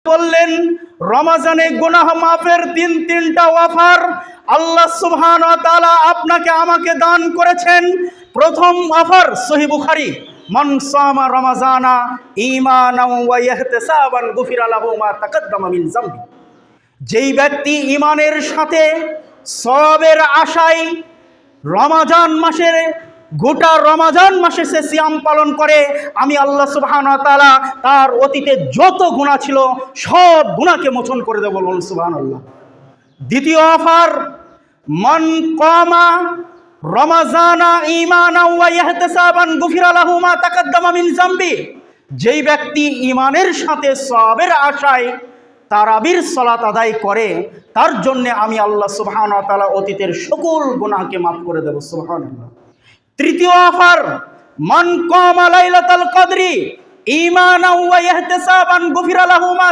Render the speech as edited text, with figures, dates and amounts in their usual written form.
বললেন রমজানে গুনাহ মাফের তিনটা অফার আল্লাহ সুবহানাহু ওয়া তাআলা আপনাকে আমাকে দান করেছেন। প্রথম অফার সহিহ বুখারী, মান সামা রমাজানা ঈমানান ওয়া ইহতিসাবান গুফিরা লাহু মা তাকাদ্দামা মিন যামবি। যেই ব্যক্তি ঈমানের সাথে সওয়াবের আশায় রমাজান মাসের গোটা রমাজান মাসে সে সিয়াম পালন করে, আমি আল্লাহ সুবহানাহু ওয়া তাআলা তার অতীতে যত গুনাহ ছিল সব গুনাহকে মোচন করে দেব, বলুন সুবহানাল্লাহ। দ্বিতীয় অফার, মান কামা রমাজানা ঈমানান ওয়া ইহতিসাবান গুফিরা লাহু মা তাকাদ্দামা মিন যামবি। যেই ব্যক্তি ঈমানের সাথে সওয়াবের আশায় তারাবির সালাত আদায় করে, তার জন্য আমি আল্লাহ সুবহানাহু ওয়া তাআলা অতীতের সকল গুনাহকে মাফ করে দেব, সুবহানাল্লাহ। তৃতীয় অফার, মান কামা লাইলাতুল কদরি ঈমানান ওয়া ইহতিসাবান গুফিরা লাহু মা